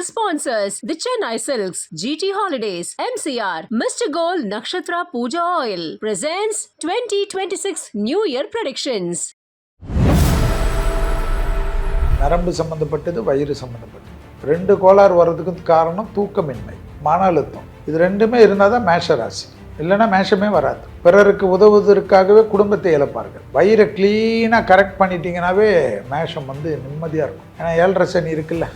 Official sponsors the Chennai Silks, GT Holidays, MCR, Mr. Gold Nakshatra Puja Oil presents 2026 New Year predictions. நரம்பு சம்பந்தப்பட்டது, வயிறு சம்பந்தப்பட்டது, ரெண்டு கோளாறு வர்றதுக்கு காரணம் தூக்கமின்மை, மன அழுத்தம். இது ரெண்டுமே இருந்தால் தான் மேஷ ராசி, இல்லைன்னா மேஷமே வராது. பிறருக்கு உதவுவதற்காகவே குடும்பத்தை இழப்பார்கள். வயிறை கிளீனாக கரெக்ட் பண்ணிட்டீங்கன்னாவே மேஷம் நிம்மதியாக இருக்கும். ஏன்னா 7.5 சனி இருக்குல்ல.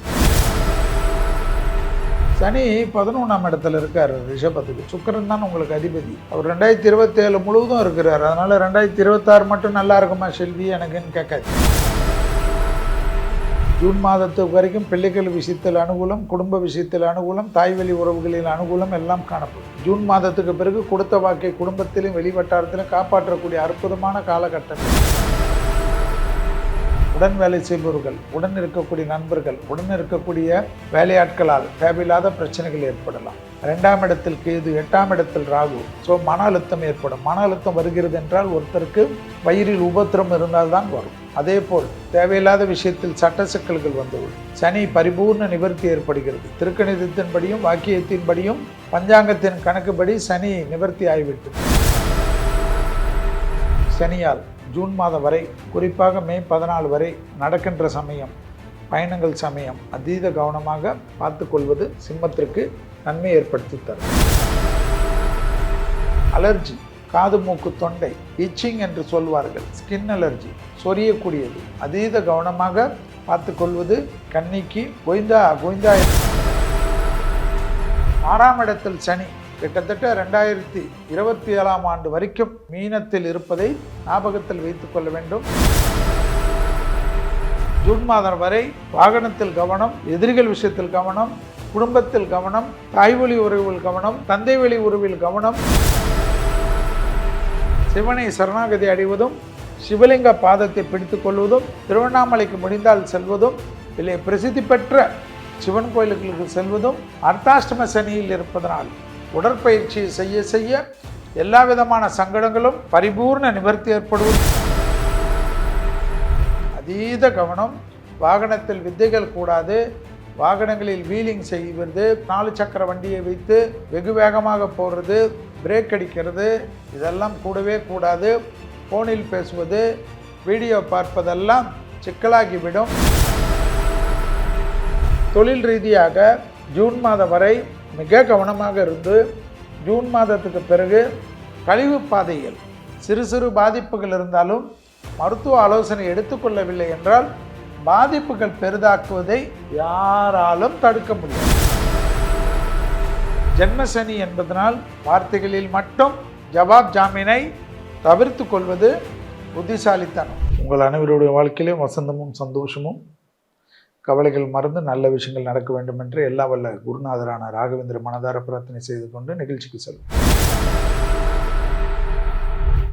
சனி 11ஆம் இடத்துல இருக்கார் ரிஷபத்துக்கு. சுக்கிரன் தான் உங்களுக்கு அதிபதி. அவர் 2027 முழுவதும் இருக்கிறார். அதனால 2026 மட்டும் நல்லா இருக்குமா செல்வி எனக்குன்னு கேட்காது. ஜூன் மாதத்துக்கு வரைக்கும் பிள்ளைகள் விஷயத்தில் அனுகூலம், குடும்ப விஷயத்தில் அனுகூலம், தாய்வழி உறவுகளில் அனுகூலம் எல்லாம் காணப்படும். ஜூன் மாதத்துக்கு பிறகு கொடுத்த வாக்கை குடும்பத்திலும் வெளிவட்டாரத்திலும் காப்பாற்றக்கூடிய அற்புதமான காலகட்டங்கள். உடன் வேலை செய்பவர்கள், உடன் இருக்கக்கூடிய நண்பர்கள், உடன் இருக்கக்கூடிய வேலையாட்களால் தேவையில்லாத பிரச்சனைகள் ஏற்படலாம். 2ஆம் இடத்தில் கேது, 8ஆம் இடத்தில் ராகு. ஸோ மன அழுத்தம் ஏற்படும். மன அழுத்தம் வருகிறது என்றால் ஒருத்தருக்கு வயிறில் உபத்திரம் இருந்தால்தான் வரும். அதே போல் தேவையில்லாத விஷயத்தில் சட்ட சிக்கல்கள் வந்துவிடும். சனி பரிபூர்ண நிவர்த்தி ஏற்படுகிறது. திருக்கணிதத்தின்படியும் வாக்கியத்தின்படியும் பஞ்சாங்கத்தின் கணக்குப்படி சனி நிவர்த்தி ஆகிவிட்டது. சனியால் ஜூன் மாதம் வரை, குறிப்பாக மே 14 வரை நடக்கின்ற சமயம், பயணங்கள் சமயம் அதீத கவனமாக பார்த்து கொள்வது சிம்மத்திற்கு நன்மை ஏற்படுத்தி தரும். அலர்ஜி, காது மூக்கு தொண்டை இச்சிங் என்று சொல்வார்கள், ஸ்கின் அலர்ஜி, சொரியக்கூடியது, அதீத கவனமாக பார்த்து கொள்வது கன்னிக்கு கோய்ந்தா. 6ஆம் இடத்தில் சனி கிட்டத்தட்ட 2027ஆம் ஆண்டு வரைக்கும் மீனத்தில் இருப்பதை ஞாபகத்தில் வைத்துக் கொள்ள வேண்டும். ஜூன் மாதம் வரை வாகனத்தில் கவனம், எதிரிகள் விஷயத்தில் கவனம், குடும்பத்தில் கவனம், தாய்வழி உறவில் கவனம், தந்தை வழி உறவில் கவனம். சிவனை சரணாகதி அடைவதும், சிவலிங்க பாதத்தை பிடித்துக் கொள்வதும், திருவண்ணாமலைக்கு முடிந்தால் செல்வதும், இல்லை பிரசித்தி பெற்ற சிவன் கோயில்களுக்கு செல்வதும், அர்த்தாஷ்டம சனியில் இருப்பதனால் உடற்பயிற்சி செய்ய செய்ய எல்லா விதமான சங்கடங்களும் பரிபூர்ண நிவர்த்தி ஏற்படுவது. அதீத கவனம். வாகனத்தில் வித்தைகள் கூடாது. வாகனங்களில் வீலிங் செய்வது, 4 சக்கர வண்டியை வைத்து வெகு வேகமாக போடுறது, பிரேக் அடிக்கிறது, இதெல்லாம் கூடவே கூடாது. ஃபோனில் பேசுவது, வீடியோ பார்ப்பதெல்லாம் சிக்கலாகிவிடும். தொழில் ரீதியாக ஜூன் மாதம் வரை மிக கவனமாக இருந்து, ஜூன் மாதத்துக்கு பிறகு கழிவு பாதையில் சிறு சிறு பாதிப்புகள் இருந்தாலும் மருத்துவ ஆலோசனை எடுத்துக்கொள்ளவில்லை என்றால் பாதிப்புகள் பெரிதாக்குவதை யாராலும் தடுக்க முடியும். ஜென்மசனி என்பதனால் வார்த்தைகளில் மட்டும் ஜவாப் ஜாமீனை தவிர்த்து கொள்வது புத்திசாலித்தனம். உங்கள் அனைவருடைய வாழ்க்கையிலும் வசந்தமும் சந்தோஷமும், கவலைகள் மறந்து நல்ல விஷயங்கள் நடக்க வேண்டும் என்று எல்லா வல்ல குருநாதரான ராகவேந்திர மனதார பிரார்த்தனை செய்து கொண்டு நிகழ்ச்சிக்கு செல்வோம்.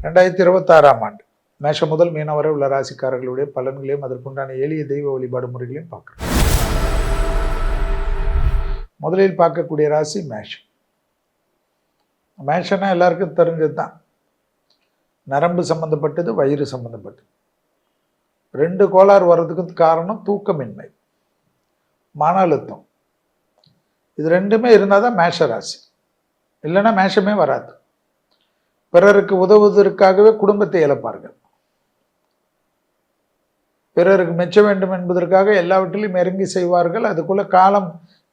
2026ஆம் ஆண்டு மேஷம் முதல் மீனம் வரை உள்ள ராசிக்காரர்களுடைய பலன்களையும் அதற்குண்டான எளிய தெய்வ வழிபாடு முறைகளையும் பார்க்கிறோம். முதலில் பார்க்கக்கூடிய ராசி மேஷம். மேஷம்னா எல்லாருக்கும் தெரிஞ்சது தான். நரம்பு சம்பந்தப்பட்டது, வயிறு சம்பந்தப்பட்டது. ரெண்டு கோளாறு வர்றதுக்கு காரணம் தூக்கமின்மை, மன அழுத்தம். இது ரெண்டுமே இருந்தால் தான் மேஷ ராசி, இல்லைன்னா மேஷமே வராது. பிறருக்கு உதவுவதற்காகவே குடும்பத்தை இழப்பார்கள். பிறருக்கு மெச்ச வேண்டும் என்பதற்காக எல்லாவற்றிலையும் இறங்கி செய்வார்கள். அதுக்குள்ள காலம்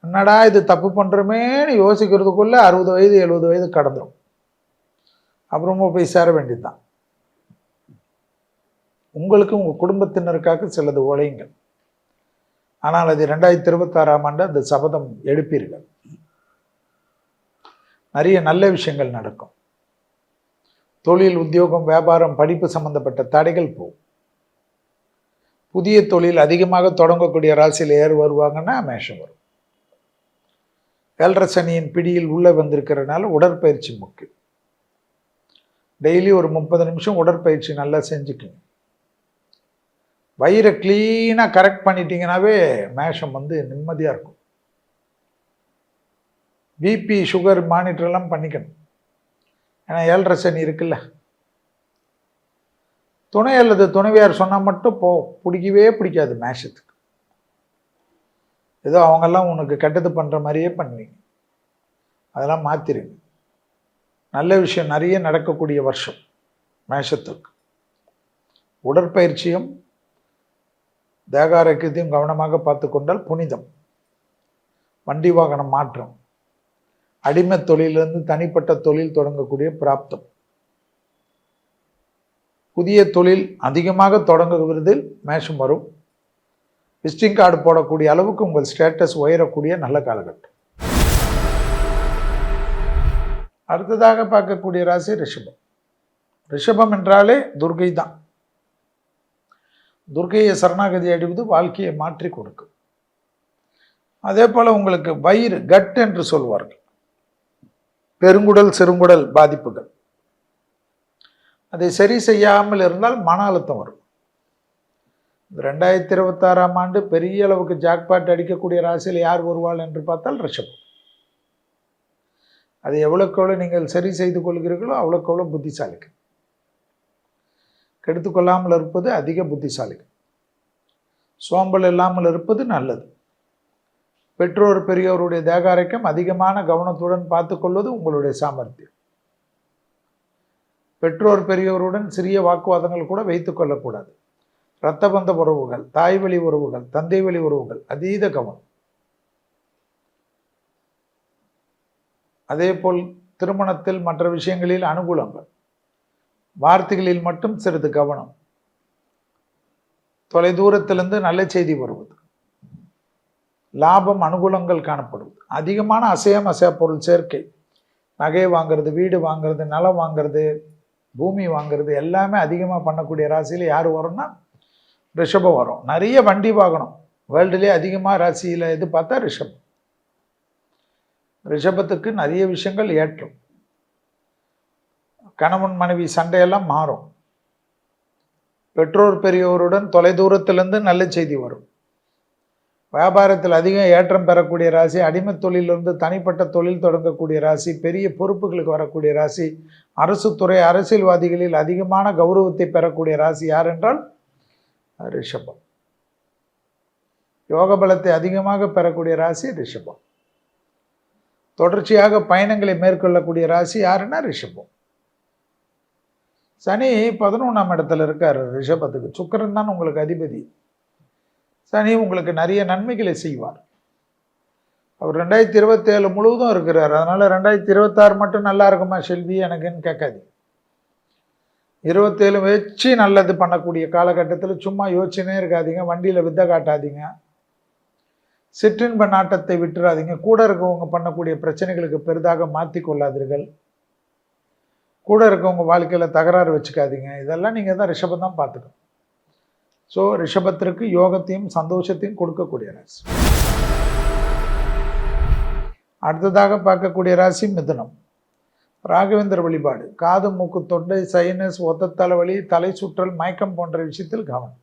என்னடா இது தப்பு பண்ணுறோமேன்னு யோசிக்கிறதுக்குள்ள 60 வயது 70 வயது கடந்துடும். அப்புறமா போய் சேர வேண்டியதுதான். உங்களுக்கு உங்கள் குடும்பத்தினருக்காக சிலது உழையுங்கள். ஆனால் அது 2026ஆம் ஆண்டு அந்த சபதம் எடுப்பீர்கள். நிறைய நல்ல விஷயங்கள் நடக்கும். தொழில், உத்தியோகம், வியாபாரம், படிப்பு சம்பந்தப்பட்ட தடைகள் போகும். புதிய தொழில் அதிகமாக தொடங்கக்கூடிய ராசியில் யார் வருவாங்கன்னா மேஷம் வரும். 7.5 சனியின் பிடியில் உள்ள வந்திருக்கிறனால உடற்பயிற்சி முக்கியம். டெய்லி ஒரு 30 நிமிஷம் உடற்பயிற்சி நல்லா செஞ்சுக்கணும். வயிறை கிளீனாக கரெக்ட் பண்ணிட்டீங்கன்னாவே மேஷம் நிம்மதியாக இருக்கும். பிபி சுகர் மானிட்டர்லாம் பண்ணிக்கணும். ஏன்னா 7.5 சனி இருக்குல்ல. துணை அல்லது துணைவியார் சொன்னால் மட்டும் பிடிக்கவே பிடிக்காது மேஷத்துக்கு. ஏதோ அவங்கெல்லாம் உனக்கு கெட்டது பண்ணுற மாதிரியே பண்ணுவீங்க. அதெல்லாம் மாற்றிடுங்க. நல்ல விஷயம் நிறைய நடக்கக்கூடிய வருஷம் மேஷத்துக்கு. உடற்பயிற்சியும் தேக ஆரோக்கியத்தையும் கவனமாக பார்த்து கொண்டால் புனிதம். வண்டி வாகனம் மாற்றம், அடிமை தொழிலிருந்து தனிப்பட்ட தொழில் தொடங்கக்கூடிய பிராப்தம், புதிய தொழில் அதிகமாக தொடங்குவதில் மேஷம் வரும். விசிட்டிங் கார்டு போடக்கூடிய அளவுக்கு உங்கள் ஸ்டேட்டஸ் உயரக்கூடிய நல்ல காலகட்டம். அடுத்ததாக பார்க்கக்கூடிய ராசி ரிஷபம். ரிஷபம் என்றாலே துர்கை தான். துர்கையை சரணாகதி அடைவது வாழ்க்கையை மாற்றி கொடுக்கும். அதே போல உங்களுக்கு வயிறு, கட் என்று சொல்வார்கள், பெருங்குடல் சிறுங்குடல் பாதிப்புகள், அதை சரி செய்யாமல் இருந்தால் மன அழுத்தம் வரும். 2026ஆம் ஆண்டு பெரிய அளவுக்கு ஜாக்பாட் அடிக்கக்கூடிய ராசியில் யார் வருவாள் என்று பார்த்தால் ரிஷபம். அதை எவ்வளோக்கு எவ்வளோ நீங்கள் சரி செய்து கொள்கிறீர்களோ அவ்வளோக்கு எவ்வளோ புத்திசாலிகள். கெடுத்துக்கொள்ளாமல் இருப்பது அதிக புத்திசாலிகள். சோம்பல் இல்லாமல் இருப்பது நல்லது. பெற்றோர் பெரியோருடைய தேக ஆரோக்கியம் அதிகமான கவனத்துடன் பார்த்துக்கொள்வது உங்களுடைய சாமர்த்தியம். பெற்றோர் பெரியோருடன் சிறிய வாக்குவாதங்கள் கூட வைத்துக் கொள்ளக்கூடாது. இரத்த பந்த உறவுகள், தாய் வழி உறவுகள், தந்தை வழி உறவுகள் அதீத கவனம். அதே போல் திருமணத்தில் மற்ற விஷயங்களில் அனுகூலங்கள், வார்த்தைகளில் மட்டும் சிறிது கவனம். தொலை தூரத்திலிருந்து நல்ல செய்தி வருவது, லாபம் அனுகூலங்கள் காணப்படுவது, அதிகமான அசையா பொருள் சேர்க்கை, நகை வாங்கிறது, வீடு வாங்கிறது, நிலம் வாங்கிறது, பூமி வாங்கிறது எல்லாமே அதிகமாக பண்ணக்கூடிய ராசியில் யார் வரும்னா ரிஷபம் வரும். நிறைய வண்டி வாங்கணும். வேர்ல்டுலேயே அதிகமாக ராசியில் எது பார்த்தா ரிஷபம். ரிஷபத்துக்கு நிறைய விஷயங்கள் ஏற்றும். கணவன் மனைவி சண்டையெல்லாம் மாறும். பெற்றோர் பெரியோருடன் தொலை தூரத்திலிருந்து நல்ல செய்தி வரும். வியாபாரத்தில் அதிகம் ஏற்றம் பெறக்கூடிய ராசி, அடிமை தொழிலிருந்து தனிப்பட்ட தொழில் தொடங்கக்கூடிய ராசி, பெரிய பொறுப்புகளுக்கு வரக்கூடிய ராசி, அரசு துறை அரசியல்வாதிகளில் அதிகமான கௌரவத்தை பெறக்கூடிய ராசி யார் என்றால் ரிஷபம். யோக பலத்தை அதிகமாக பெறக்கூடிய ராசி ரிஷபம். தொடர்ச்சியாக பயணங்களை மேற்கொள்ளக்கூடிய ராசி யாருன்னா ரிஷபம். சனி 11ஆம் இடத்துல இருக்கார் ரிஷபத்துக்கு. சுக்கிரன் தான் உங்களுக்கு அதிபதி. சனி உங்களுக்கு நிறைய நன்மைகளை செய்வார். அவர் 2027 முழுவதும் இருக்கிறார். அதனால 2026 மட்டும் நல்லா இருக்குமா செல்வி எனக்குன்னு கேட்காது. 27 வச்சு நல்லது பண்ணக்கூடிய காலகட்டத்தில் சும்மா யோசிச்சுனே இருக்காதீங்க. வண்டியில் வித்தை காட்டாதீங்க. சிற்றின்ப நாட்டத்தை விட்டுறாதீங்க. கூட இருக்கவங்க பண்ணக்கூடிய பிரச்சனைகளுக்கு பெரிதாக மாற்றி கொள்ளாதீர்கள். கூட இருக்கவங்க வாழ்க்கையில் தகராறு வச்சுக்காதீங்க. இதெல்லாம் நீங்கள் தான் ரிஷபம் தான் பார்த்துக்கணும். ஸோ ரிஷபத்திற்கு யோகத்தையும் சந்தோஷத்தையும் கொடுக்கக்கூடிய ராசி. அடுத்ததாக பார்க்கக்கூடிய ராசி மிதுனம். ராகவேந்திர வழிபாடு. காது, மூக்கு, தொண்டை, சைனஸ், ஒத்த தலைவலி, தலை சுற்றல், மயக்கம் போன்ற விஷயத்தில் கவனம்.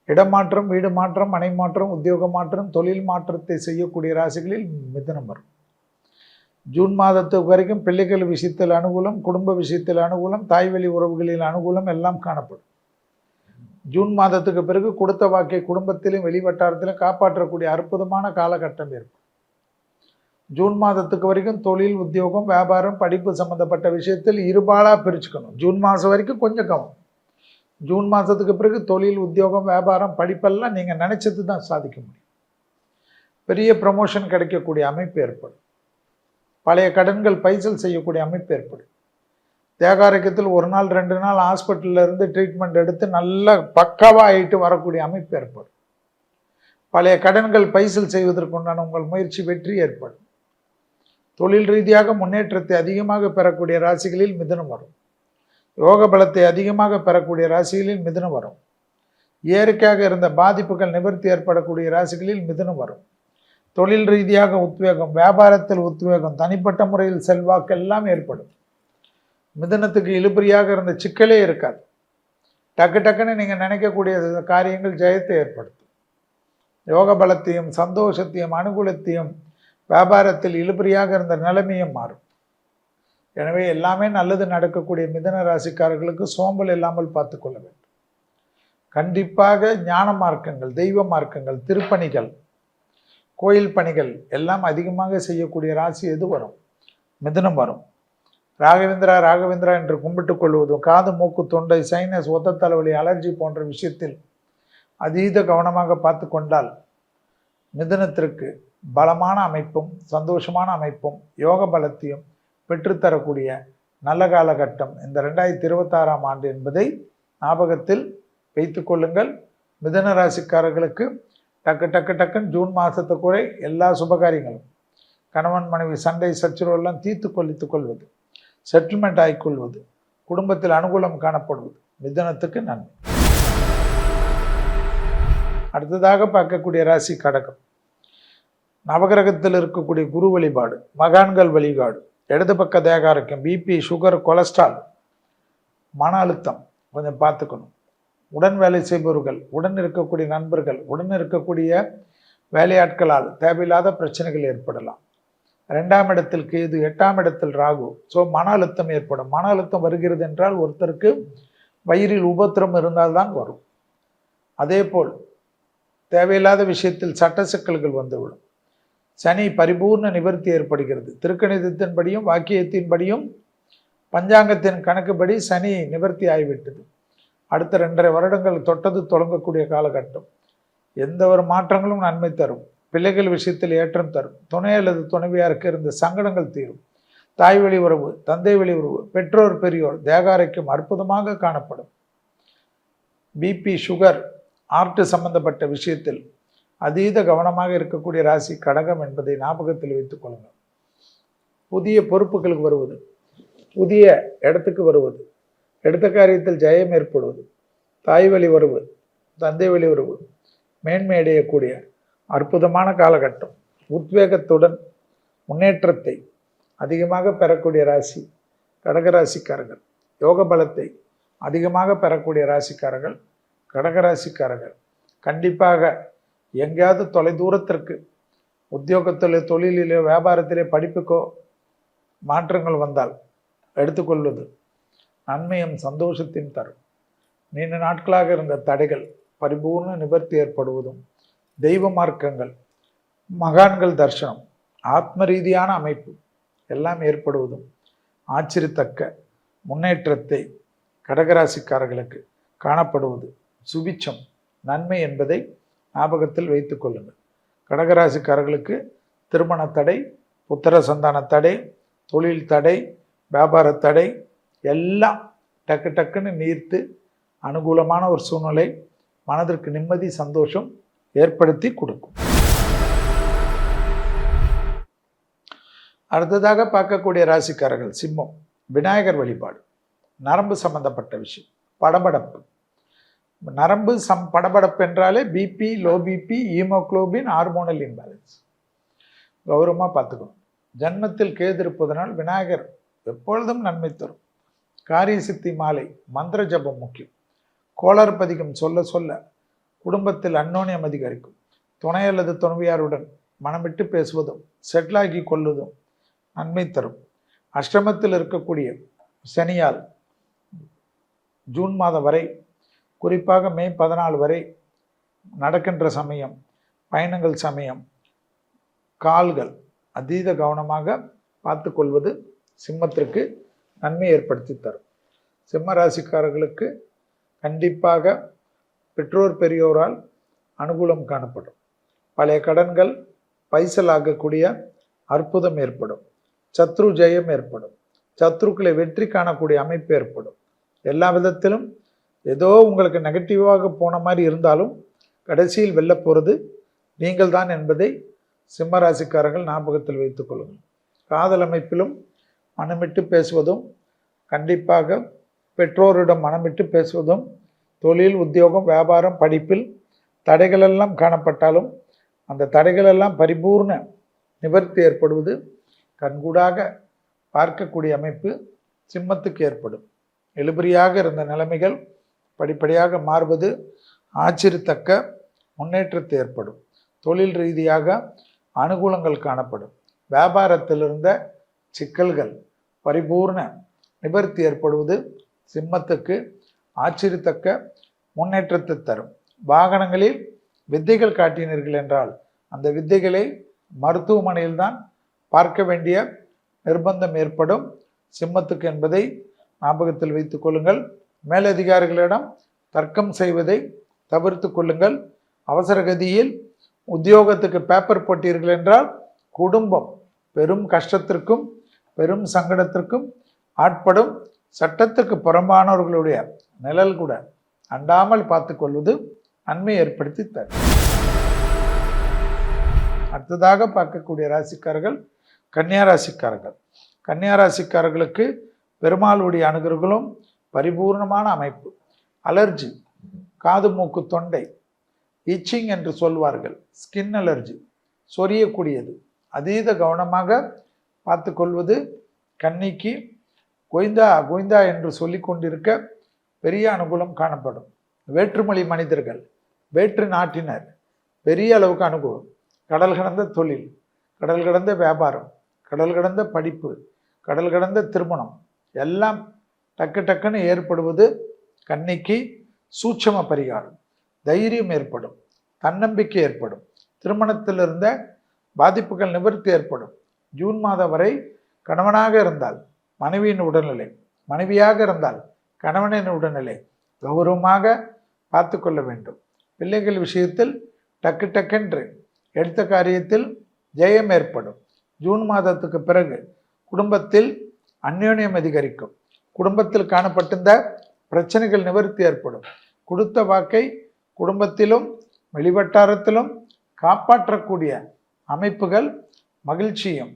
இடமாற்றம், வீடு மாற்றம், மனை மாற்றம், உத்தியோக மாற்றம், தொழில் மாற்றத்தை செய்யக்கூடிய ராசிகளில் மிதுனம் வரும். ஜூன் மாதத்துக்கு வரைக்கும் பிள்ளைகள் விஷயத்தில் அனுகூலம், குடும்ப விஷயத்தில் அனுகூலம், தாய்வழி உறவுகளில் அனுகூலம் எல்லாம் காணப்படும். ஜூன் மாதத்துக்கு பிறகு கொடுத்த வாக்கை குடும்பத்திலும் வெளிவட்டாரத்திலும் காப்பாற்றக்கூடிய அற்புதமான காலகட்டம் இருக்கும். ஜூன் மாதத்துக்கு வரைக்கும் தொழில், உத்தியோகம், வியாபாரம், படிப்பு சம்பந்தப்பட்ட விஷயத்தில் இருபாலாக பிரிச்சுக்கணும். ஜூன் மாதம் வரைக்கும் கொஞ்சம் கவனம். ஜூன் மாதத்துக்கு பிறகு தொழில், உத்தியோகம், வியாபாரம், படிப்பெல்லாம் நீங்கள் நினைச்சது தான் சாதிக்க முடியும். பெரிய ப்ரமோஷன் கிடைக்கக்கூடிய அமைப்பு ஏற்படும். பழைய கடன்கள் பைசல் செய்யக்கூடிய அமைப்பு ஏற்படும். தேகாரோக்கியத்தில் 1 நாள் 2 நாள் ஹாஸ்பிட்டலில் இருந்து ட்ரீட்மெண்ட் எடுத்து நல்ல பக்காவாக ஆகிட்டு வரக்கூடிய அமைப்பு ஏற்படும். பழைய கடன்கள் பைசல் செய்வதற்குண்டான உங்கள் முயற்சி வெற்றி ஏற்படும். தொழில் ரீதியாக முன்னேற்றத்தை அதிகமாக பெறக்கூடிய ராசிகளில் மிதுனம் வரும். யோக பலத்தை அதிகமாக பெறக்கூடிய ராசிகளில் மிதுனம் வரும். இயற்கையாக இருந்த பாதிப்புகள் நிவர்த்தி ஏற்படக்கூடிய ராசிகளில் மிதுனம் வரும். தொழில் ரீதியாக உத்வேகம், வியாபாரத்தில் உத்வேகம், தனிப்பட்ட முறையில் செல்வாக்கு எல்லாம் ஏற்படும். மிதுனத்துக்கு இழுபறியாக இருந்த சிக்கலே இருக்காது. டக்கு டக்குன்னு நீங்கள் நினைக்கக்கூடிய காரியங்கள் ஜெயத்தை ஏற்படுத்தும். யோக பலத்தையும் சந்தோஷத்தையும் அனுகூலத்தையும், வியாபாரத்தில் இழுபறியாக இருந்த நிலைமையும் மாறும். எனவே எல்லாமே நல்லது நடக்கக்கூடிய மிதுன ராசிக்காரர்களுக்கு சோம்பல் இல்லாமல் பார்த்து கொள்ள வேண்டும். கண்டிப்பாக ஞான மார்க்கங்கள், தெய்வ மார்க்கங்கள், திருப்பணிகள், கோயில் பணிகள் எல்லாம் அதிகமாக செய்யக்கூடிய ராசி எது வரும்? மிதுனம் வரும். ராகவேந்திரா ராகவேந்திரா என்று கும்பிட்டுக் கொள்வதும், காது மூக்கு தொண்டை சைனஸ் ஒத்த தலைவலி அலர்ஜி போன்ற விஷயத்தில் அதீத கவனமாக பார்த்து கொண்டால் மிதுனத்திற்கு பலமான அமைப்பும் சந்தோஷமான அமைப்பும் யோக பலத்தையும் பெற்றுத்தரக்கூடிய நல்ல காலகட்டம் இந்த 2026ஆம் ஆண்டு என்பதை ஞாபகத்தில் வைத்து கொள்ளுங்கள். மிதுன ராசிக்காரர்களுக்கு டக்குன்னு ஜூன் மாதத்துக்குறை எல்லா சுபகாரியங்களும், கணவன் மனைவி சண்டை சச்சரவெல்லாம் தீர்த்து கொள்ளித்துக் கொள்வது, செட்டில்மெண்ட் ஆகிக்கொள்வது, குடும்பத்தில் அனுகூலம் காணப்படுவது மிதுனத்துக்கு நன்மை. அடுத்ததாக பார்க்கக்கூடிய ராசி கடகம். நவகிரகத்தில் இருக்கக்கூடிய குரு வழிபாடு, மகான்கள் வழிபாடு, இடது பக்க தேகாரக்கம், பிபி, சுகர், கொலஸ்ட்ரால், மன அழுத்தம் கொஞ்சம் பார்த்துக்கணும். உடன் வேலை செய்பவர்கள், உடன் இருக்கக்கூடிய நண்பர்கள், உடன் இருக்கக்கூடிய வேலையாட்களால் தேவையில்லாத பிரச்சனைகள் ஏற்படலாம். 2ஆம் இடத்தில் கேது, 8ஆம் இடத்தில் ராகு. ஸோ மன அழுத்தம் ஏற்படும். மன அழுத்தம் வருகிறது என்றால் ஒருத்தருக்கு வயிறில் உபத்திரம் இருந்தால்தான் வரும். அதே போல் தேவையில்லாத விஷயத்தில் சட்ட சிக்கல்கள் வந்துவிடும். சனி பரிபூர்ண நிவர்த்தி ஏற்படுகிறது. திருக்கணிதத்தின்படியும் வாக்கியத்தின்படியும் பஞ்சாங்கத்தின் கணக்குப்படி சனி நிவர்த்தி ஆகிவிட்டது. அடுத்த 2.5 வருடங்கள் தொட்டது தொடங்கக்கூடிய காலகட்டம். எந்த ஒரு மாற்றங்களும் நன்மை தரும். பிள்ளைகள் விஷயத்தில் ஏற்றம் தரும். துணை அல்லது துணைவியாருக்கு இருந்த சங்கடங்கள் தீரும். தாய் வழி உறவு, தந்தை வழி உறவு, பெற்றோர் பெரியோர் தேகாரைக்கும் அற்புதமாக காணப்படும். பிபி, சுகர், ஆர்ட் சம்பந்தப்பட்ட விஷயத்தில் அதீத கவனமாக இருக்கக்கூடிய ராசி கடகம் என்பதை ஞாபகத்தில் வைத்துக் கொள்ளுங்கள். புதிய பொறுப்புகளுக்கு வருவது, புதிய இடத்துக்கு வருவது, எடுத்த காரியத்தில் ஜெயம் ஏற்படுவது, தாய் வழி உறவு, தந்தை வழி உறவு மேன்மை அடையக்கூடிய அற்புதமான காலகட்டம். உத்வேகத்துடன் முன்னேற்றத்தை அதிகமாக பெறக்கூடிய ராசி கடகராசிக்காரர்கள். யோக பலத்தை அதிகமாக பெறக்கூடிய ராசிக்காரர்கள் கடகராசிக்காரர்கள். கண்டிப்பாக எங்கேயாவது தொலை தூரத்திற்கு உத்தியோகத்திலே, தொழிலிலே, வியாபாரத்திலே, படிப்புக்கோ மாற்றங்கள் வந்தால் எடுத்துக்கொள்வது நன்மையும் சந்தோஷத்தையும் தரும். நீண்ட நாட்களாக இருந்த தடைகள் பரிபூர்ண நிவர்த்தி ஏற்படுவதும், தெய்வ மார்க்கங்கள், மகான்கள் தரிசனம், ஆத்ம ரீதியான அமைப்பு எல்லாம் ஏற்படுவதும் ஆச்சரியத்தக்க முன்னேற்றத்தை கடகராசிக்காரர்களுக்கு காணப்படுவது சுபிச்சம், நன்மை என்பதை ஞாபகத்தில் வைத்துக் கொள்ளுங்கள். கடகராசிக்காரர்களுக்கு திருமண தடை, புத்திர சந்தான தடை, தொழில் தடை, வியாபார தடை எல்லாம் டக்குன்னு நீர்த்து அனுகூலமான ஒரு சூழ்நிலை மனதிற்கு நிம்மதி, சந்தோஷம் ஏற்படுத்தி கொடுக்கும். அடுத்ததாக பார்க்கக்கூடிய ராசிக்காரர்கள் சிம்மம். விநாயகர் வழிபாடு. நரம்பு சம்பந்தப்பட்ட விஷயம், படபடப்பு. நரம்பு படபடப்பு என்றாலே BP, low BP, haemoglobin, hormonal imbalance. கௌரவமாக பார்த்துக்கணும். ஜன்மத்தில் கேது இருப்பதனால் விநாயகர் எப்பொழுதும் நன்மை தரும். காரிய சித்தி மாலை, மந்திர ஜபம் முக்கியம். கோளறு பதிகம் சொல்ல சொல்ல குடும்பத்தில் அந்யோன்யம் அதிகரிக்கும். துணை அல்லது துணைவியாருடன் மனமிட்டு பேசுவதும் செட்டிலாகி கொள்வதும் நன்மை தரும். அஷ்டமத்தில் இருக்கக்கூடிய சனியால் ஜூன் மாதம் வரை, குறிப்பாக மே 14 வரை நடக்கின்ற சமயம், பயணங்கள் சமயம், கால்கள் அதீத கவனமாக பார்த்து கொள்வது சிம்மத்திற்கு நன்மை ஏற்படுத்தி தரும். சிம்ம ராசிக்காரர்களுக்கு கண்டிப்பாக பெற்றோர் பெரியோரால் அனுகூலம் காணப்படும். பழைய கடன்கள் பைசல் ஆகக்கூடிய அற்புதம் ஏற்படும். சத்ரு ஜெயம் ஏற்படும். சத்ருக்களை வெற்றி காணக்கூடிய அமைப்பு ஏற்படும். எல்லா விதத்திலும் ஏதோ உங்களுக்கு நெகட்டிவாக போன மாதிரி இருந்தாலும் கடைசியில் வெல்ல போகிறது நீங்கள் தான் என்பதை சிம்ம ராசிக்காரர்கள் ஞாபகத்தில் வைத்துக் கொள்ளுங்கள். காதல் அமைப்பிலும் மனமிட்டு பேசுவதும், கண்டிப்பாக பெற்றோரிடம் மனமிட்டு பேசுவதும், தொழில், உத்தியோகம், வியாபாரம், படிப்பில் தடைகளெல்லாம் காணப்பட்டாலும் அந்த தடைகளெல்லாம் பரிபூர்ண நிவர்த்தி ஏற்படுவது கண்கூடாக பார்க்கக்கூடிய அமைப்பு சிம்மத்துக்கு ஏற்படும். இழுபறியாக இருந்த நிலைமைகள் படிப்படியாக மாறுவது ஆச்சரியத்தக்க முன்னேற்றத்தை ஏற்படும். தொழில் ரீதியாக அனுகூலங்கள் காணப்படும். வியாபாரத்தில் இருந்த சிக்கல்கள் பரிபூர்ண நிவர்த்தி ஏற்படுவது சிம்மத்துக்கு ஆச்சரியத்தக்க முன்னேற்றத்தை தரும். வாகனங்களில் வித்தைகள் காட்டினீர்கள் என்றால் அந்த வித்தைகளை மருத்துவமனையில் தான் பார்க்க வேண்டிய நிர்பந்தம் ஏற்படும் சிம்மத்துக்கு என்பதை ஞாபகத்தில் வைத்துக் கொள்ளுங்கள். மேலதிகாரிகளிடம் தர்க்கம் செய்வதை தவிர்த்து கொள்ளுங்கள். அவசரகதியில் உத்தியோகத்துக்கு பேப்பர் போட்டீர்கள் என்றால் குடும்பம் பெரும் கஷ்டத்திற்கும் பெரும் சங்கடத்திற்கும் ஆட்படும். சட்டத்துக்கு புறம்பானவர்களுடைய நிழல் கூட அண்டாமல் பார்த்து கொள்வது நன்மை ஏற்படுத்தி தரும். அடுத்ததாக பார்க்கக்கூடிய ராசிக்காரர்கள் கன்னியா ராசிக்காரர்கள். கன்னியா ராசிக்காரர்களுக்கு பெருமாளுடைய அனுகிரகங்களும் பரிபூர்ணமான அமைப்பு. அலர்ஜி, காது மூக்கு தொண்டை, இச்சிங் என்று சொல்வார்கள், ஸ்கின் அலர்ஜி, சொரியக்கூடியது, அதீத கவனமாக பார்த்து கொள்வது கன்னிக்கு கோய்ந்தா கோய்ந்தா என்று சொல்லி கொண்டிருக்க பெரிய அனுகூலம் காணப்படும். வேற்றுமொழி மனிதர்கள், வேற்று நாட்டினர் பெரிய அளவுக்கு அனுகூலம். கடல் கடந்த தொழில், கடல் கடந்த வியாபாரம், கடல் கடந்த படிப்பு, கடல் கடந்த திருமணம் எல்லாம் டக்கு டக்குன்னு ஏற்படுவது கன்னிக்கு சூட்சம பரிகாரம். தைரியம் ஏற்படும், தன்னம்பிக்கை ஏற்படும், திருமணத்தில் இருந்த பாதிப்புகள் நிவர்த்தி ஏற்படும். ஜூன் மாதம் வரை கணவனாக இருந்தால் மனைவியின் உடல்நிலை, மனைவியாக இருந்தால் கணவனின் உடல்நிலை கௌரவமாக பார்த்து கொள்ள வேண்டும். பிள்ளைகள் விஷயத்தில் டக்கு டக்கென்று எடுத்த காரியத்தில் ஜெயம் ஏற்படும். ஜூன் மாதத்துக்கு பிறகு குடும்பத்தில் அந்யோன்யம் அதிகரிக்கும். குடும்பத்தில் காணப்பட்டிருந்த பிரச்சனைகள் நிவர்த்தி ஏற்படும். கொடுத்த வாக்கை குடும்பத்திலும் வெளிவட்டாரத்திலும் காப்பாற்றக்கூடிய அமைப்புகள் மகிழ்ச்சியும்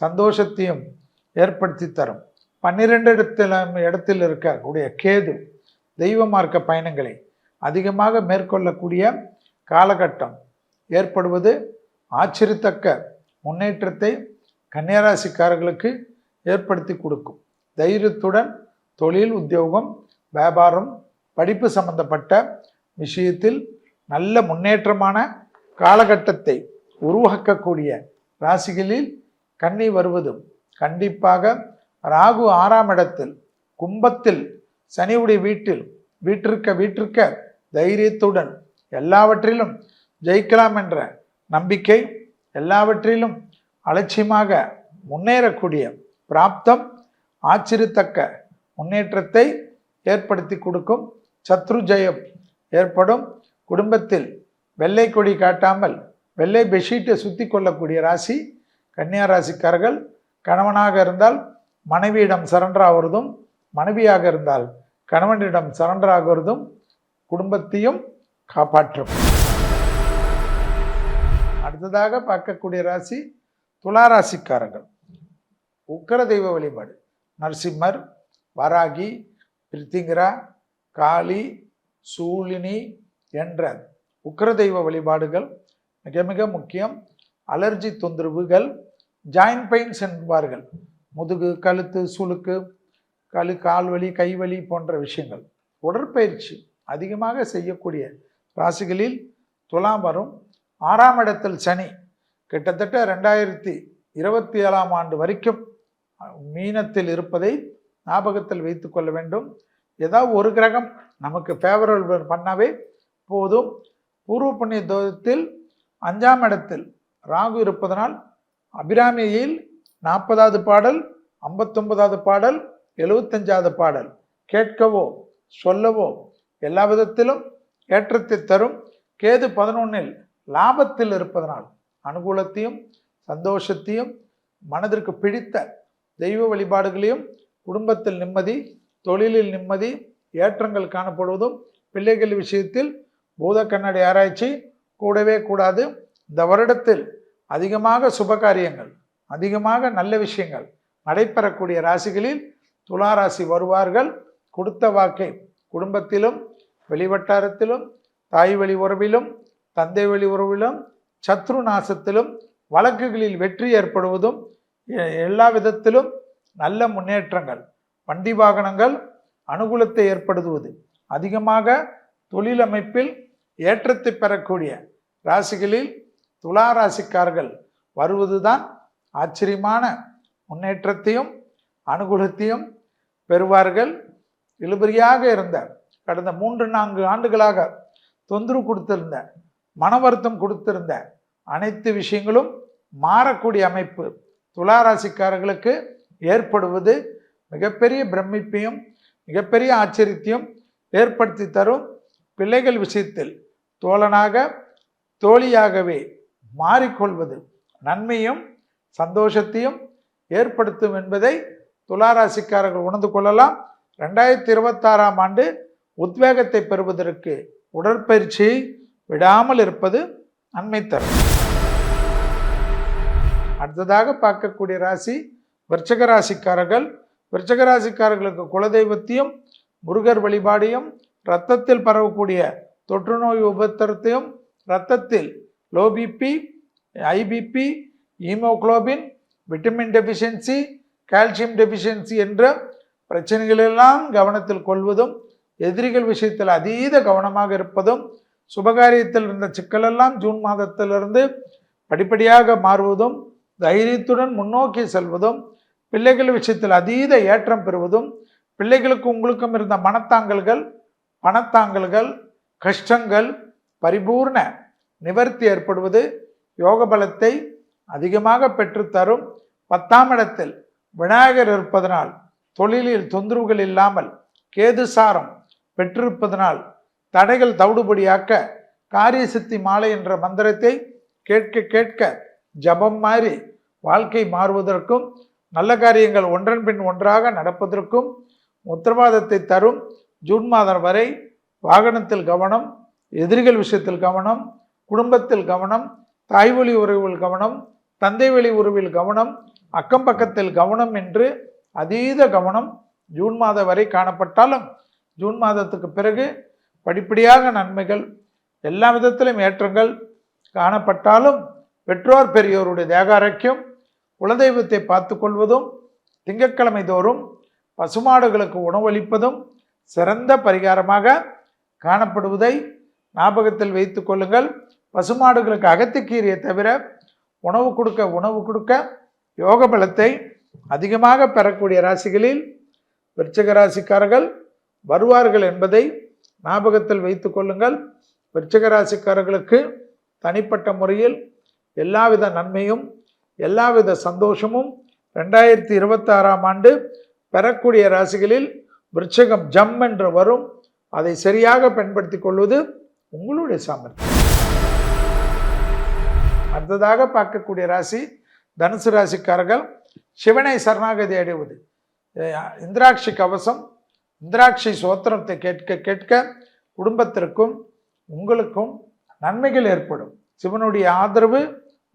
சந்தோஷத்தையும் ஏற்படுத்தி தரும். 12 இடத்தில் இருக்கக்கூடிய கேது தெய்வ மார்க்க பயணங்களை அதிகமாக மேற்கொள்ளக்கூடிய காலகட்டம் ஏற்படுவது ஆச்சரியத்தக்க முன்னேற்றத்தை கன்னியாராசிக்காரர்களுக்கு ஏற்படுத்தி கொடுக்கும். தைரியத்துடன் தொழில், உத்தியோகம், வியாபாரம், படிப்பு சம்பந்தப்பட்ட விஷயத்தில் நல்ல முன்னேற்றமான காலகட்டத்தை உருவாக்கக்கூடிய ராசிகளில் கன்னி வருவதும் கண்டிப்பாக ராகு 6ஆம் இடத்தில் கும்பத்தில் சனியுடைய வீட்டிற்க தைரியத்துடன் எல்லாவற்றிலும் ஜெயிக்கலாம் என்ற நம்பிக்கை, எல்லாவற்றிலும் அலட்சியமாக முன்னேறக்கூடிய பிராப்தம் ஆச்சரியத்தக்க முன்னேற்றத்தை ஏற்படுத்தி கொடுக்கும். சத்ரு ஜெயம் ஏற்படும். குடும்பத்தில் வெள்ளை கொடி காட்டாமல் வெள்ளை பெட்ஷீட்டை சுற்றி கொள்ளக்கூடிய ராசி கன்னியா ராசிக்காரர்கள். கணவனாக இருந்தால் மனைவியிடம் சரண்டர் ஆகிறதும், மனைவியாக இருந்தால் கணவனிடம் சரண்டர் ஆகிறதும் குடும்பத்தையும் காப்பாற்றும். அடுத்ததாக பார்க்கக்கூடிய ராசி துலா ராசிக்காரர்கள். உக்கர தெய்வ வழிபாடு நரசிம்மர், வராகி, பிரித்திங்கரா, காளி, சூழினி என்ற உக்கர தெய்வ வழிபாடுகள் மிக மிக முக்கியம். அலர்ஜி தொந்தரவுகள், ஜாயின்ட் பெயின்ஸ் என்பார்கள், முதுகு, கழுத்து, சுளுக்கு, கால்வலி, கைவலி போன்ற விஷயங்கள். உடற்பயிற்சி அதிகமாக செய்யக்கூடிய ராசிகளில் துலாம் வரும். 6ஆம் இடத்தில் சனி கிட்டத்தட்ட 2027ஆம் ஆண்டு வரைக்கும் மீனத்தில் இருப்பதை ஞாபகத்தில் வைத்து கொள்ள வேண்டும். ஏதாவது ஒரு கிரகம் நமக்கு ஃபேவரபிள் பண்ணாவே போதும். பூர்வ புண்ணிய தோஷத்தில் 5ஆம் இடத்தில் ராகு இருப்பதனால் அபிராமியில் 40வது பாடல், 59வது பாடல், 75வது பாடல் கேட்கவோ சொல்லவோ எல்லா விதத்திலும் ஏற்றத்தை தரும். கேது 11இல் லாபத்தில் இருப்பதனால் அனுகூலத்தையும் சந்தோஷத்தையும் மனதிற்கு பிடித்த தெய்வ வழிபாடுகளையும், குடும்பத்தில் நிம்மதி, தொழிலில் நிம்மதி, ஏற்றங்கள் காணப்படுவதும், பிள்ளைகள் விஷயத்தில் பூத கண்ணாடி ஆராய்ச்சி கூடவே கூடாது. இந்த வருடத்தில் அதிகமாக சுபகாரியங்கள், அதிகமாக நல்ல விஷயங்கள் நடைபெறக்கூடிய ராசிகளில் துலா ராசி வருவார்கள். கொடுத்த வாக்கை குடும்பத்திலும் வெளிவட்டாரத்திலும் தாய் வழி உறவிலும் தந்தை வழி உறவிலும் சத்ரு நாசத்திலும் வழக்குகளில் வெற்றி ஏற்படுவதும், எல்லா விதத்திலும் நல்ல முன்னேற்றங்கள், வண்டி வாகனங்கள் அனுகூலத்தை ஏற்படுத்துவது, அதிகமாக தொழில் அமைப்பில் ஏற்றத்தை பெறக்கூடிய ராசிகளில் துலா ராசிக்காரர்கள் வருவதுதான் ஆச்சரியமான முன்னேற்றத்தையும் அனுகூலத்தையும் பெறுவார்கள். இழுபறியாக இருந்த கடந்த 3-4 ஆண்டுகளாக தொந்தரவு கொடுத்திருந்த, மன வருத்தம் கொடுத்திருந்த அனைத்து விஷயங்களும் மாறக்கூடிய அமைப்பு துலா ராசிக்காரர்களுக்கு ஏற்படுவது மிகப்பெரிய பிரமிப்பையும் மிகப்பெரிய ஆச்சரியத்தையும் ஏற்படுத்தி தரும். பிள்ளைகள் விஷயத்தில் தோழனாக தோழியாகவே மாறிக்கொள்வது நன்மையும் சந்தோஷத்தையும் ஏற்படுத்தும் என்பதை துளாராசிக்காரர்கள் உணர்ந்து கொள்ளலாம். 2026ஆம் ஆண்டு உத்வேகத்தை பெறுவதற்கு உடற்பயிற்சியை விடாமல் இருப்பது நன்மை தரும். அடுத்ததாக பார்க்கக்கூடிய ராசி விருச்சிக ராசிக்காரர்கள். விருச்சிக ராசிக்காரர்களுக்கு குலதெய்வத்தையும் முருகர் வழிபாடையும் இரத்தத்தில் பரவக்கூடிய தொற்றுநோய் உபத்திரத்தையும் இரத்தத்தில் low BP, high BP, haemoglobin, vitamin deficiency, calcium deficiency என்ற பிரச்சனைகளெல்லாம் கவனத்தில் கொள்வதும் எதிரிகள் விஷயத்தில் அதீத கவனமாக இருப்பதும் சுபகாரியத்தில் இருந்த சிக்கலெல்லாம் ஜூன் மாதத்திலிருந்து படிப்படியாக மாறுவதும் தைரியத்துடன் முன்னோக்கி செல்வதும் பிள்ளைகள் விஷயத்தில் அதீத ஏற்றம் பெறுவதும் பிள்ளைகளுக்கு உங்களுக்கும் இருந்த மனத்தாங்கல்கள் பணத்தாங்கல்கள் கஷ்டங்கள் பரிபூர்ண நிவர்த்தி ஏற்படுவது யோக பலத்தை அதிகமாக பெற்றுத்தரும். 10ஆம் இடத்தில் விநாயகர் இருப்பதனால் தொழிலில் தொந்தரவுகள் இல்லாமல் கேது சாரம் பெற்றிருப்பதனால் தடைகள் தவிடுபடியாக்க காரிய சித்தி மாலை என்ற மந்திரத்தை கேட்க கேட்க ஜபம் மாறி வாழ்க்கை மாறுவதற்கும் நல்ல காரியங்கள் ஒன்றன் பின் ஒன்றாக நடப்பதற்கும் உத்தரவாதத்தை தரும். ஜூன் மாதம் வரை வாகனத்தில் கவனம், எதிரிகள் விஷயத்தில் கவனம், குடும்பத்தில் கவனம், தாய்வழி உறவில் கவனம், தந்தை வழி உறவில் கவனம், அக்கம் பக்கத்தில் கவனம் என்று அதீத கவனம் ஜூன் மாதம் வரை காணப்பட்டாலும் ஜூன் மாதத்துக்கு பிறகு படிப்படியாக நன்மைகள் எல்லா விதத்திலும் ஏற்றங்கள் காணப்பட்டாலும் பெற்றோர் பெரியோருடைய தேக ஆரோக்கியம் குலதெய்வத்தை பார்த்து கொள்வதும் திங்கட்கிழமை தோறும் பசுமாடுகளுக்கு உணவளிப்பதும் சிறந்த பரிகாரமாக காணப்படுவதை ஞாபகத்தில் வைத்து கொள்ளுங்கள். பசுமாடுகளுக்கு அகத்திக்கீரையை தவிர உணவு கொடுக்க யோக பலத்தை அதிகமாக பெறக்கூடிய ராசிகளில் விருச்சிக ராசிக்காரர்கள் வருவார்கள் என்பதை ஞாபகத்தில் வைத்து கொள்ளுங்கள். விருச்சிக ராசிக்காரர்களுக்கு தனிப்பட்ட முறையில் எல்லாவித நன்மையும் எல்லாவித சந்தோஷமும் 2026ஆம் ஆண்டு பெறக்கூடிய ராசிகளில் விருச்சிகம் ஜம் என்று வரும். அதை சரியாக பயன்படுத்தி கொள்வது உங்களுடைய சாமர்த்தியம். அடுத்ததாக பார்க்கக்கூடிய ராசி தனுசு ராசிக்காரர்கள். சிவனை சரணாகதி அடைவது, இந்திராட்சி கவசம், இந்திராட்சி சோத்திரத்தை கேட்க கேட்க குடும்பத்திற்கும் உங்களுக்கும் நன்மைகள் ஏற்படும். சிவனுடைய ஆதரவு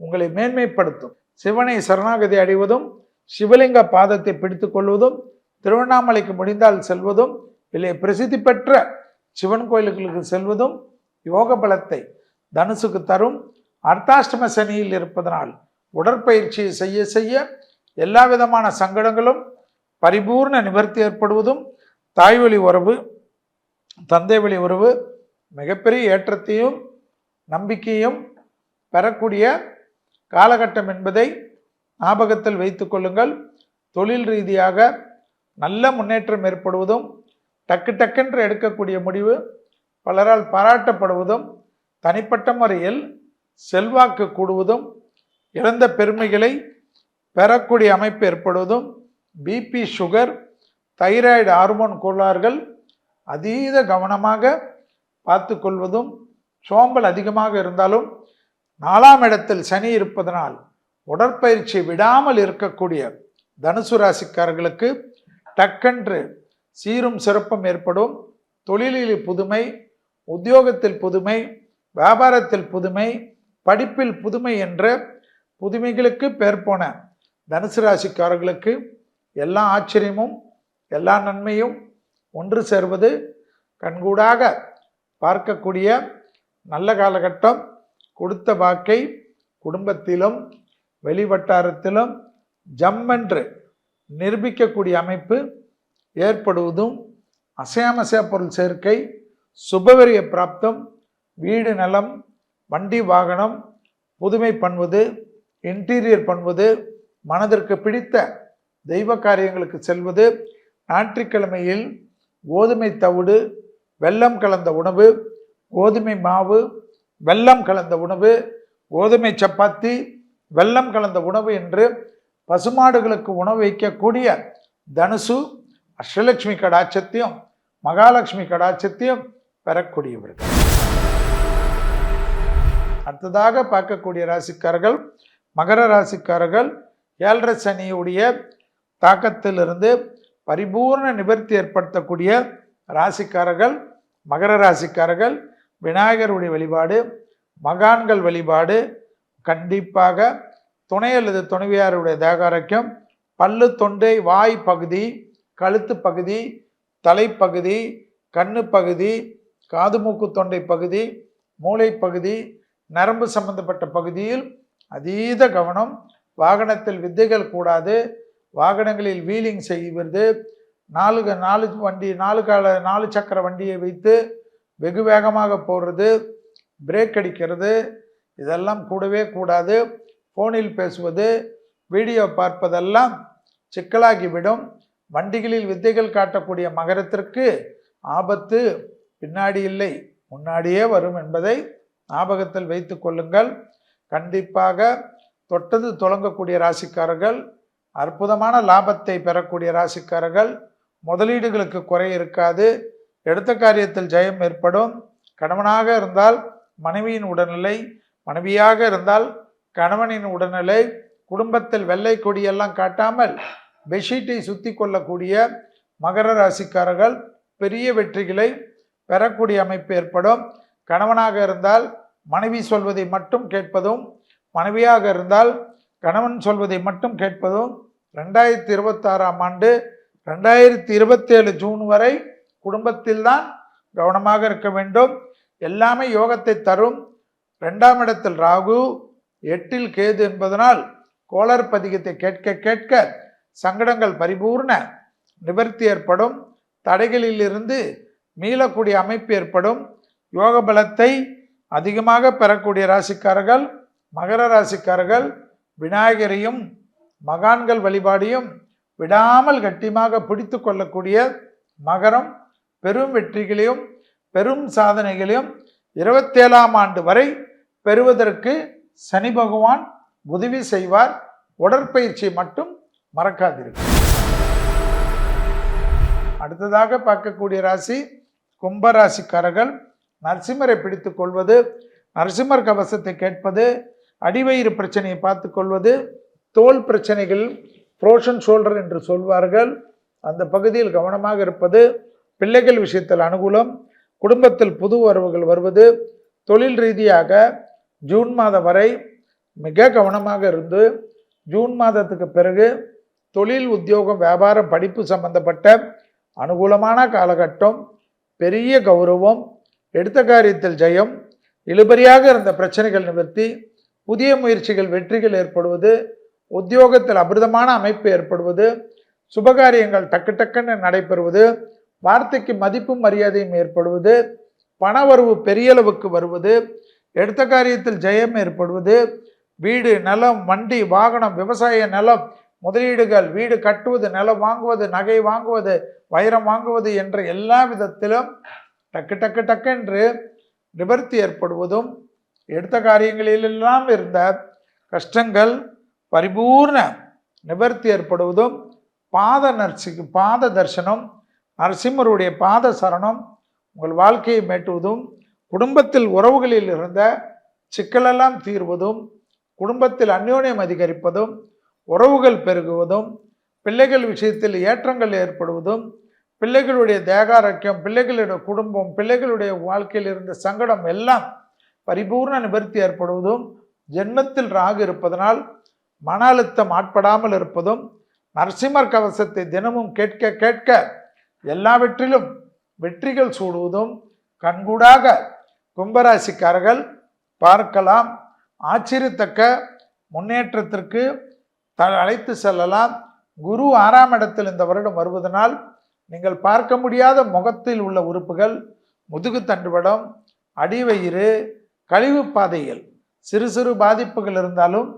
உங்களை மேன்மைப்படுத்தும். சிவனை சரணாகதி அடைவதும் சிவலிங்க பாதத்தை பிடித்து கொள்வதும் திருவண்ணாமலைக்கு முடிந்தால் செல்வதும் இல்லை பிரசித்தி பெற்ற சிவன் கோயில்களுக்கு செல்வதும் யோக பலத்தை தனுசுக்கு தரும். அர்த்தாஷ்டம சனியில் இருப்பதனால் உடற்பயிற்சியை செய்ய செய்ய எல்லா விதமான சங்கடங்களும் பரிபூர்ண நிவர்த்தி ஏற்படுவதும் தாய்வழி உறவு தந்தை வழி உறவு மிகப்பெரிய ஏற்றத்தையும் நம்பிக்கையும் பெறக்கூடிய காலகட்டம் என்பதை ஞாபகத்தில் வைத்து கொள்ளுங்கள். தொழில் ரீதியாக நல்ல முன்னேற்றம் ஏற்படுவதும் டக்கென்று எடுக்கக்கூடிய முடிவு பலரால் பாராட்டப்படுவதும் தனிப்பட்ட முறையில் செல்வாக்கு கூடுவதும் இழந்த பெருமைகளை பெறக்கூடிய அமைப்பு ஏற்படுவதும் பிபி சுகர் தைராய்டு ஹார்மோன் கோளாறுகள் அதீத கவனமாக பார்த்து கொள்வதும் சோம்பல் அதிகமாக இருந்தாலும் 4ஆம் இடத்தில் சனி இருப்பதனால் உடற்பயிற்சி விடாமல் இருக்கக்கூடிய தனுசு ராசிக்காரர்களுக்கு டக்கென்று சீரும் சிறப்பும் ஏற்படும். தொழிலில் புதுமை, உத்தியோகத்தில் புதுமை, வியாபாரத்தில் புதுமை, படிப்பில் புதுமை என்ற புதுமைகளுக்கு பேர் போன தனுசு ராசிக்காரர்களுக்கு எல்லா ஆச்சரியமும் எல்லா நன்மையும் ஒன்று சேர்வது கண்கூடாக பார்க்கக்கூடிய நல்ல காலகட்டம். கொடுத்த வாக்கை குடும்பத்திலும் வெளிவட்டாரத்திலும் ஜம்மென்று நிரூபிக்கக்கூடிய அமைப்பு ஏற்படுவதும் அசையாமசையா பொருள் சேர்க்கை, சுபவரிய பிராப்தம், வீடு நலம், வண்டி வாகனம் புதுமை பண்ணுவது, இன்டீரியர் பண்ணுவது, மனதிற்கு பிடித்த தெய்வ காரியங்களுக்கு செல்வது, ஞாயிற்றுக்கிழமையில் கோதுமை தவிடு வெல்லம் கலந்த உணவு, கோதுமை மாவு வெல்லம் கலந்த உணவு, கோதுமை சப்பாத்தி, வெல்லம் கலந்த உணவு என்று பசுமாடுகளுக்கு உணவு வைக்கக்கூடிய தனுசு அஷ்டலட்சுமி கடாட்சத்தையும் மகாலட்சுமி கடாட்சத்தையும் பெறக்கூடியவர்கள். அடுத்ததாக பார்க்கக்கூடிய ராசிக்காரர்கள் மகர ராசிக்காரர்கள். 7.5 சனியுடைய தாக்கத்திலிருந்து பரிபூர்ண நிவர்த்தி ஏற்படுத்தக்கூடிய ராசிக்காரர்கள் மகர ராசிக்காரர்கள். விநாயகருடைய வழிபாடு, மகான்கள் வழிபாடு, கண்டிப்பாக துணை அல்லது துணைவியாருடைய தேகாரக்கியம், பல்லு, தொண்டை, வாய் பகுதி, கழுத்து பகுதி, தலைப்பகுதி, கண்ணு பகுதி, காது மூக்கு தொண்டை பகுதி, மூளை பகுதி, நரம்பு சம்பந்தப்பட்ட பகுதியில் அதீத கவனம். வாகனத்தில் வித்தைகள் கூடாது. வாகனங்களில் வீலிங் செய்வது, 4 சக்கர வண்டியை வைத்து வெகு வேகமாக போடுறது, பிரேக் அடிக்கிறது, இதெல்லாம் கூடவே கூடாது. ஃபோனில் பேசுவது, வீடியோ பார்ப்பதெல்லாம் சிக்கலாகிவிடும். வண்டிகளில் வித்தைகள் காட்டக்கூடிய மகரத்திற்கு ஆபத்து பின்னாடி இல்லை, முன்னாடியே வரும் என்பதை ஞாபகத்தில் வைத்து கொள்ளுங்கள். கண்டிப்பாக தொட்டது தொடங்கக்கூடிய ராசிக்காரர்கள், அற்புதமான லாபத்தை பெறக்கூடிய ராசிக்காரர்கள். முதலீடுகளுக்கு குறை இருக்காது. எடுத்த காரியத்தில் ஜெயம் ஏற்படும். கணவனாக இருந்தால் மனைவியின் உடல்நிலை, மனைவியாக இருந்தால் கணவனின் உடல்நிலை, குடும்பத்தில் வெள்ளை கொடியெல்லாம் காட்டாமல் பெட்ஷீட்டை சுத்தி கொள்ளக்கூடிய மகர ராசிக்காரர்கள் பெரிய வெற்றிகளை பெறக்கூடிய அமைப்பு ஏற்படும். கணவனாக இருந்தால் மனைவி சொல்வதை மட்டும் கேட்பதும், மனைவியாக இருந்தால் கணவன் சொல்வதை மட்டும் கேட்பதும். 2026ஆம் ஆண்டு 2027 ஜூன் வரை குடும்பத்தில்தான் கவனமாக இருக்க வேண்டும். எல்லாமே யோகத்தை தரும். 2ஆம் இடத்தில் ராகு, 8இல் கேது என்பதனால் கோளர் பதிகத்தை கேட்க கேட்க சங்கடங்கள் பரிபூர்ண நிவர்த்தி ஏற்படும். தடைகளில் இருந்து மீளக்கூடிய அமைப்பு ஏற்படும். யோக பலத்தை அதிகமாக பெறக்கூடிய ராசிக்காரர்கள் மகர ராசிக்காரர்கள். விநாயகரையும் மகான்கள் வழிபாடையும் விடாமல் கட்டியமாக பிடித்து கொள்ளக்கூடிய மகரம் பெரும் வெற்றிகளையும் பெரும் சாதனைகளையும் 27ஆம் ஆண்டு வரை பெறுவதற்கு சனி பகவான் உதவி செய்வார். உடற்பயிற்சி மட்டும் மறக்காதீர்கள். அடுத்ததாக பார்க்கக்கூடிய ராசி கும்பராசிக்காரர்கள். நரசிம்மரை பிடித்து கொள்வது, நரசிம்மர் கவசத்தை கேட்பது, அடிவயிறு பிரச்சனையை பார்த்து கொள்வது, தோல் பிரச்சனைகள், ஃப்ரோஷன் ஷோல்டர் என்று சொல்வார்கள், அந்த பகுதியில் கவனமாக இருப்பது, பிள்ளைகள் விஷயத்தில் அனுகூலம், குடும்பத்தில் புது வரவுகள் வருவது, தொழில் ரீதியாக ஜூன் மாதம் வரை மிக கவனமாக இருந்து ஜூன் மாதத்துக்கு பிறகு தொழில், உத்தியோகம், வியாபாரம், படிப்பு சம்பந்தப்பட்ட அனுகூலமான காலகட்டம், பெரிய கௌரவம், எடுத்த காரியத்தில் ஜெயம், இழுபறியாக இருந்த பிரச்சனைகள் நிவர்த்தி, புதிய முயற்சிகள் வெற்றிகள் ஏற்படுவது, உத்தியோகத்தில் அபிருதமான அமைப்பு ஏற்படுவது, சுபகாரியங்கள் டக்கு டக்குன்னு நடைபெறுவது, வார்த்தைக்கு மதிப்பும் மரியாதையும் ஏற்படுவது, பணவரவு பெரிய அளவுக்கு வருவது, எடுத்த காரியத்தில் ஜெயம் ஏற்படுவது, வீடு, நிலம், வண்டி, வாகனம், விவசாய நிலம், முதலீடுகள், வீடு கட்டுவது, நிலம் வாங்குவது, நகை வாங்குவது, வைரம் வாங்குவது என்ற எல்லா விதத்திலும் டக்கு டக்கு டக்கென்று நிவர்த்தி ஏற்படுவதும், எடுத்த காரியங்களிலெல்லாம் இருந்த கஷ்டங்கள் பரிபூர்ண நிவர்த்தி ஏற்படுவதும், பாத தரிசனம், நரசிம்மருடைய பாத சரணம் உங்கள் வாழ்க்கையை மேட்டுவதும், குடும்பத்தில் உறவுகளில் இருந்த சிக்கலெல்லாம் தீர்வதும், குடும்பத்தில் அந்யோன்யம் அதிகரிப்பதும், உறவுகள் பெருகுவதும், பிள்ளைகள் விஷயத்தில் ஏற்றங்கள் ஏற்படுவதும், பிள்ளைகளுடைய தேகாரோக்கியம், பிள்ளைகளுடைய குடும்பம், பிள்ளைகளுடைய வாழ்க்கையில் இருந்த சங்கடம் எல்லாம் பரிபூர்ண நிவர்த்தி ஏற்படுவதும், ஜென்மத்தில் ராகு இருப்பதனால் மன அழுத்தம் ஆட்படாமல் இருப்பதும், நரசிம்மர் கவசத்தை தினமும் கேட்க கேட்க எல்லாவற்றிலும் வெற்றிகள் சூடுவதும் கண்கூடாக கும்பராசிக்காரர்கள் பார்க்கலாம். ஆச்சரியத்தக்க முன்னேற்றத்திற்கு அழைத்து செல்லலாம். குரு 6ஆம் இடத்தில் இந்த வருடம் வருவதனால் நீங்கள் பார்க்க முடியாத முகத்தில் உள்ள உறுப்புகள், முதுகு தண்டுவடம், அடிவயிறு, கழிவு பாதையில் சிறு சிறு பாதிப்புகள் இருந்தாலும்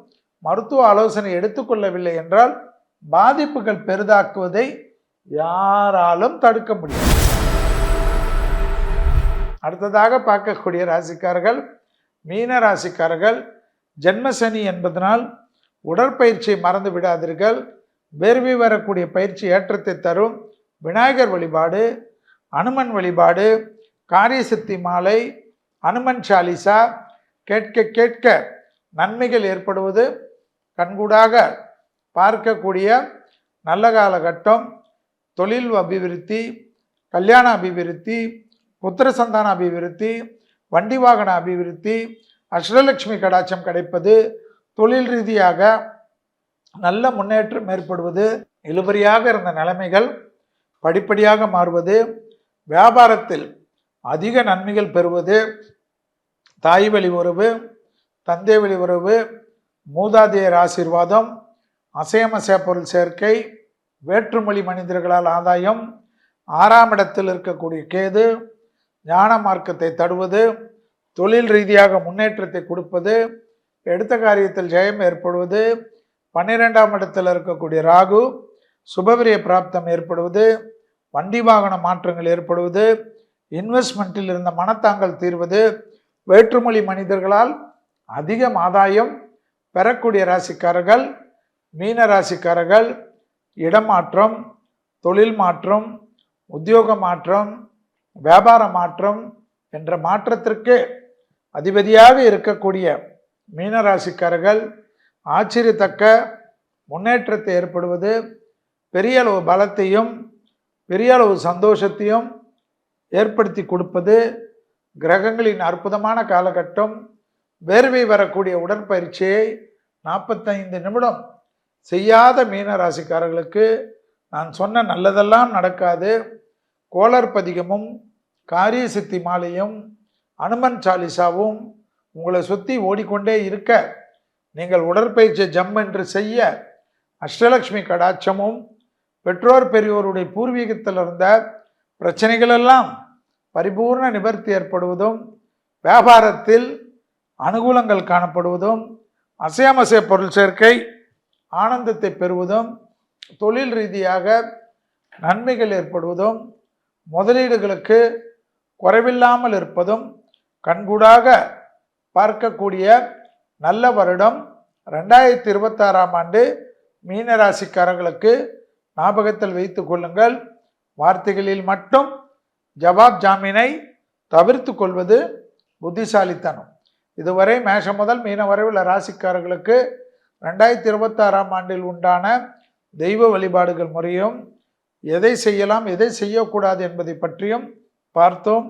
மருத்துவ ஆலோசனை எடுத்துக்கொள்ளவில்லை என்றால் பாதிப்புகள் பெரிதாக்குவதை யாராலும் தடுக்க முடியாது. அடுத்ததாக பார்க்கக்கூடிய ராசிக்காரர்கள் மீன ராசிக்காரர்கள். ஜென்மசனி என்பதனால் உடற்பயிற்சியை மறந்து விடாதீர்கள். வேர்வை வரக்கூடிய பயிற்சி ஏற்றத்தை தரும். விநாயகர் வழிபாடு, அனுமன் வழிபாடு, காரியசித்தி மாலை, அனுமன் சாலிசா கேட்க கேட்க நன்மைகள் ஏற்படுவது கண்கூடாக பார்க்கக்கூடிய நல்ல காலகட்டம். தொழில் அபிவிருத்தி, கல்யாண அபிவிருத்தி, புத்திர சந்தான அபிவிருத்தி, வண்டி வாகன அபிவிருத்தி, அஷ்டலட்சுமி கடாட்சம் கிடைப்பது, தொழில் ரீதியாக நல்ல முன்னேற்றம் ஏற்படுவது, இழுபறியாக இருந்த நிலைமைகள் படிப்படியாக மாறுவது, வியாபாரத்தில் அதிக நன்மைகள் பெறுவது, தாய் வழி உறவு, தந்தை வழி உறவு, மூதாதையர் ஆசீர்வாதம், அசையமசைய பொருள் சேர்க்கை, வேற்றுமொழி மனிதர்களால் ஆதாயம், 6ஆம் இடத்தில் இருக்கக்கூடிய கேது ஞான மார்க்கத்தை தடுவது, தொழில் ரீதியாக முன்னேற்றத்தை கொடுப்பது, எடுத்த காரியத்தில் ஜெயம் ஏற்படுவது, 12ஆம் இடத்தில் இருக்கக்கூடிய ராகு சுபவிரிய பிராப்தம் ஏற்படுவது, வண்டி வாகன மாற்றங்கள் ஏற்படுவது, இன்வெஸ்ட்மெண்ட்டில் இருந்த மனத்தாங்கல் தீர்வது, வேற்றுமொழி மனிதர்களால் அதிகம் ஆதாயம் பெறக்கூடிய ராசிக்காரர்கள் மீன ராசிக்காரர்கள் இடமாற்றம், தொழில் மாற்றம், உத்தியோக மாற்றம், வியாபார மாற்றம் என்ற மாற்றத்திற்கு அதிபதியாக இருக்கக்கூடிய மீனராசிக்காரர்கள் ஆச்சரியத்தக்க முன்னேற்றத்தை ஏற்படுவது, பெரிய அளவு பலத்தையும் பெரிய அளவு சந்தோஷத்தையும் ஏற்படுத்தி கொடுப்பது, கிரகங்களின் அற்புதமான காலகட்டம். வேர்வை வரக்கூடிய உடற்பயிற்சியை 45 நிமிடம் செய்யாத மீன ராசிக்காரர்களுக்கு நான் சொன்ன நல்லதெல்லாம் நடக்காது. கோளர் பதிகமும் காரிய சித்தி மாலையும் அனுமன் சாலிசாவும் உங்களை சுற்றி ஓடிக்கொண்டே இருக்க, நீங்கள் உடற்பயிற்சி ஜம் என்று செய்ய அஷ்டலட்சுமி கடாட்சமும், பெற்றோர் பெரியோருடைய பூர்வீகத்தில் இருந்த பிரச்சனைகளெல்லாம் பரிபூர்ண நிவர்த்தி ஏற்படுவதும், வியாபாரத்தில் அனுகூலங்கள் காணப்படுவதும், அசையமசைய பொருள் சேர்க்கை ஆனந்தத்தை பெறுவதும், தொழில் ரீதியாக நன்மைகள் ஏற்படுவதும், முதலீடுகளுக்கு குறைவில்லாமல் இருப்பதும் கண்கூடாக பார்க்கக்கூடிய நல்ல வருடம் 2026ஆம் ஆண்டு மீனராசிக்காரர்களுக்கு ஞாபகத்தில் வைத்து கொள்ளுங்கள். வார்த்தைகளில் மட்டும் ஜவாப் ஜாமீனை தவிர்த்து கொள்வது புத்திசாலித்தனம். இதுவரை மேஷம் முதல் மீன வரை உள்ள ராசிக்காரர்களுக்கு 2026ஆம் ஆண்டில் உண்டான தெய்வ வழிபாடுகள் முறையும், எதை செய்யலாம் எதை செய்யக்கூடாது என்பதை பற்றியும் பார்த்தோம்.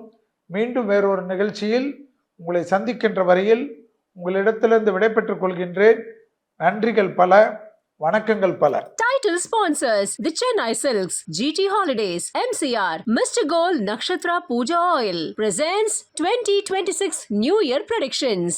மீண்டும் வேறொரு நிகழ்ச்சியில் உங்களை சந்திக்கின்ற வரையில் உங்களிடத்திலிருந்து விடைபெற்றுக் கொள்கின்றேன். நன்றிகள் பல, வணக்கங்கள் பல. Title sponsors the Chennai Silks, GT Holidays, MCR, Mr. Gold Nakshatra Puja Oil presents 2026 New Year predictions.